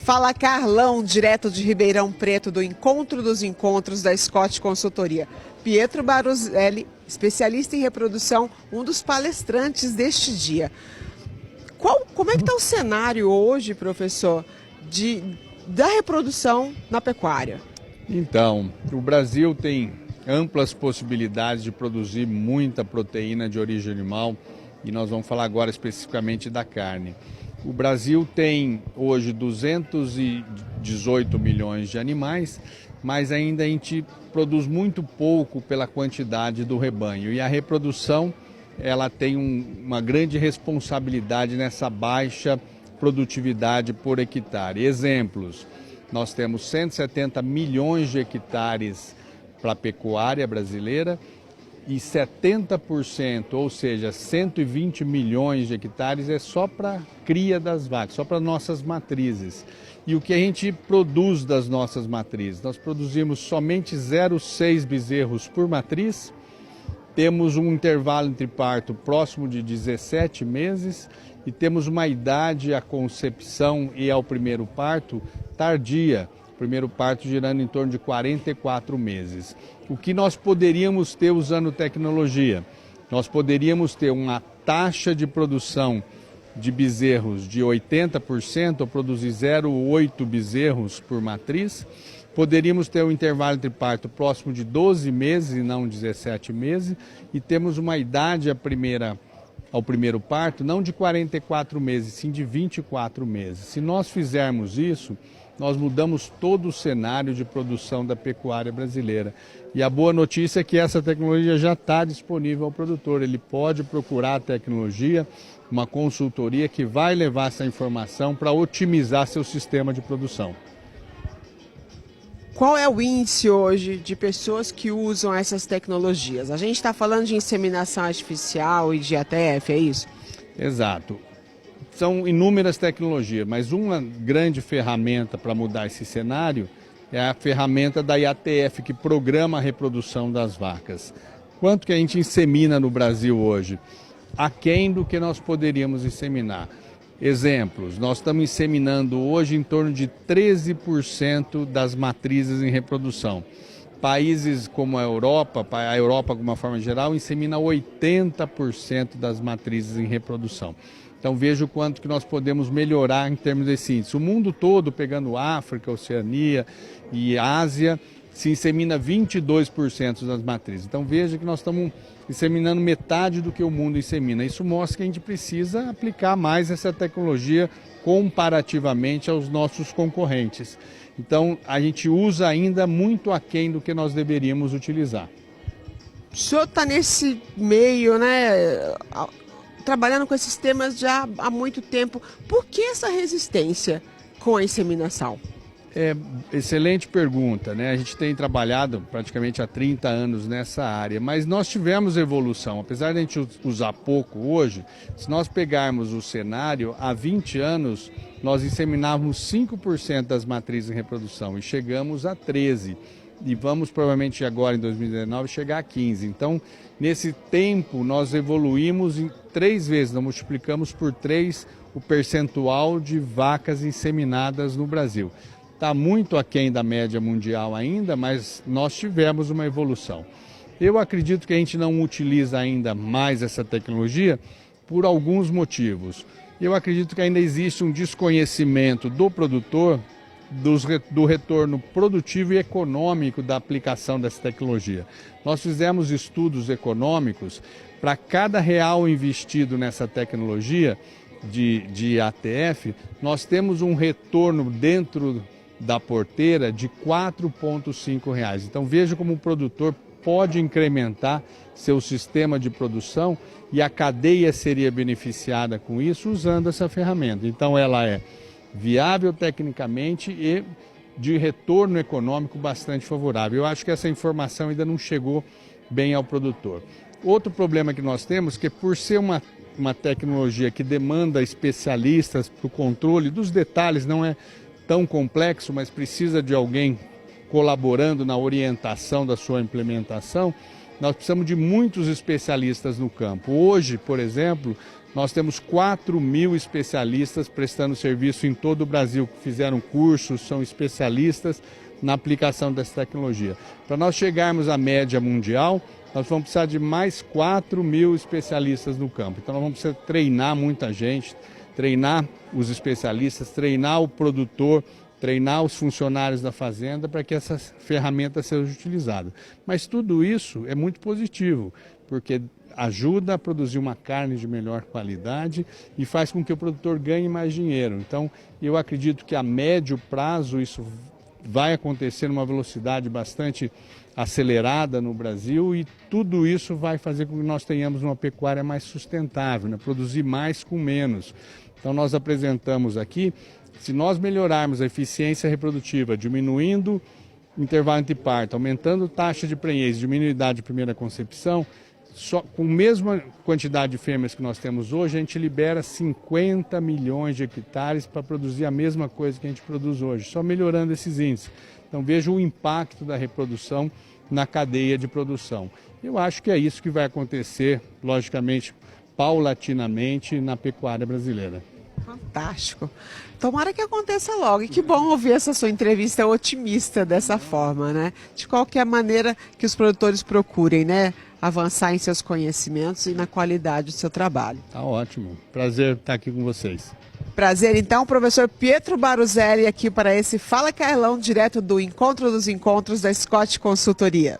Fala Carlão, direto de Ribeirão Preto, do Encontro dos Encontros da Scott Consultoria. Pietro Baruzelli, especialista em reprodução, um dos palestrantes deste dia. Como é que está o cenário hoje, professor, da reprodução na pecuária? Então, o Brasil tem amplas possibilidades de produzir muita proteína de origem animal e nós vamos falar agora especificamente da carne. O Brasil tem hoje 218 milhões de animais, mas ainda a gente produz muito pouco pela quantidade do rebanho. E a reprodução, ela tem uma grande responsabilidade nessa baixa produtividade por hectare. Exemplos, nós temos 170 milhões de hectares para a pecuária brasileira, e 70%, ou seja, 120 milhões de hectares é só para cria das vacas, só para nossas matrizes. E o que a gente produz das nossas matrizes? Nós produzimos somente 0,6 bezerros por matriz, temos um intervalo entre parto próximo de 17 meses e temos uma idade à concepção e ao primeiro parto tardia. Primeiro parto girando em torno de 44 meses. O que nós poderíamos ter usando tecnologia? Nós poderíamos ter uma taxa de produção de bezerros de 80%, ou produzir 0,8 bezerros por matriz. Poderíamos ter um intervalo entre parto próximo de 12 meses e não 17 meses. E temos uma idade ao primeiro parto não de 44 meses, sim de 24 meses. Se nós fizermos isso, nós mudamos todo o cenário de produção da pecuária brasileira. E a boa notícia é que essa tecnologia já está disponível ao produtor. Ele pode procurar a tecnologia, uma consultoria que vai levar essa informação para otimizar seu sistema de produção. Qual é o índice hoje de pessoas que usam essas tecnologias? A gente está falando de inseminação artificial e de ATF, é isso? Exato. São inúmeras tecnologias, mas uma grande ferramenta para mudar esse cenário é a ferramenta da IATF, que programa a reprodução das vacas. Quanto que a gente insemina no Brasil hoje? Aquém do que nós poderíamos inseminar. Exemplos, nós estamos inseminando hoje em torno de 13% das matrizes em reprodução. Países como a Europa de uma forma geral, insemina 80% das matrizes em reprodução. Então veja o quanto que nós podemos melhorar em termos desse índice. O mundo todo, pegando África, Oceania e Ásia, se insemina 22% das matrizes. Então veja que nós estamos inseminando metade do que o mundo insemina. Isso mostra que a gente precisa aplicar mais essa tecnologia comparativamente aos nossos concorrentes. Então a gente usa ainda muito aquém do que nós deveríamos utilizar. O senhor está nesse meio, né? Trabalhando com esses temas já há muito tempo. Por que essa resistência com a inseminação? Excelente pergunta, né? A gente tem trabalhado praticamente há 30 anos nessa área, mas nós tivemos evolução. Apesar de a gente usar pouco hoje, se nós pegarmos o cenário, há 20 anos nós inseminávamos 5% das matrizes em reprodução e chegamos a 13%. E vamos provavelmente agora em 2019 chegar a 15%. Então, nesse tempo nós evoluímos em 3 vezes, nós multiplicamos por 3 o percentual de vacas inseminadas no Brasil. Está muito aquém da média mundial ainda, mas nós tivemos uma evolução. Eu acredito que a gente não utiliza ainda mais essa tecnologia por alguns motivos. Eu acredito que ainda existe um desconhecimento do produtor do retorno produtivo e econômico da aplicação dessa tecnologia. Nós fizemos estudos econômicos para cada real investido nessa tecnologia de ATF, nós temos um retorno dentro da porteira de R$ 4,5. Então veja como o produtor pode incrementar seu sistema de produção e a cadeia seria beneficiada com isso usando essa ferramenta. Então ela é viável tecnicamente e de retorno econômico bastante favorável. Eu acho que essa informação ainda não chegou bem ao produtor. Outro problema que nós temos é que por ser uma tecnologia que demanda especialistas para o controle dos detalhes, não é tão complexo, mas precisa de alguém colaborando na orientação da sua implementação, nós precisamos de muitos especialistas no campo. Hoje, por exemplo, Nós temos 4.000 especialistas prestando serviço em todo o Brasil, que fizeram cursos, são especialistas na aplicação dessa tecnologia. Para nós chegarmos à média mundial, nós vamos precisar de mais 4.000 especialistas no campo. Então nós vamos precisar treinar muita gente, treinar os especialistas, treinar o produtor, treinar os funcionários da fazenda para que essa ferramenta seja utilizada. Mas tudo isso é muito positivo, porque ajuda a produzir uma carne de melhor qualidade e faz com que o produtor ganhe mais dinheiro. Então, eu acredito que a médio prazo isso vai acontecer numa velocidade bastante acelerada no Brasil e tudo isso vai fazer com que nós tenhamos uma pecuária mais sustentável, né? Produzir mais com menos. Então, nós apresentamos aqui, se nós melhorarmos a eficiência reprodutiva, diminuindo o intervalo entre parto, aumentando taxa de prenhez, diminuindo a idade de primeira concepção, só com a mesma quantidade de fêmeas que nós temos hoje, a gente libera 50 milhões de hectares para produzir a mesma coisa que a gente produz hoje, só melhorando esses índices. Então veja o impacto da reprodução na cadeia de produção. Eu acho que é isso que vai acontecer, logicamente, paulatinamente na pecuária brasileira. Fantástico. Tomara que aconteça logo. E que bom ouvir essa sua entrevista otimista dessa forma, né? De qualquer maneira que os produtores procurem, né? Avançar em seus conhecimentos e na qualidade do seu trabalho. Tá ótimo. Prazer estar aqui com vocês. Prazer, então, professor Pietro Baruzelli aqui para esse Fala Carlão, direto do Encontro dos Encontros da Scott Consultoria.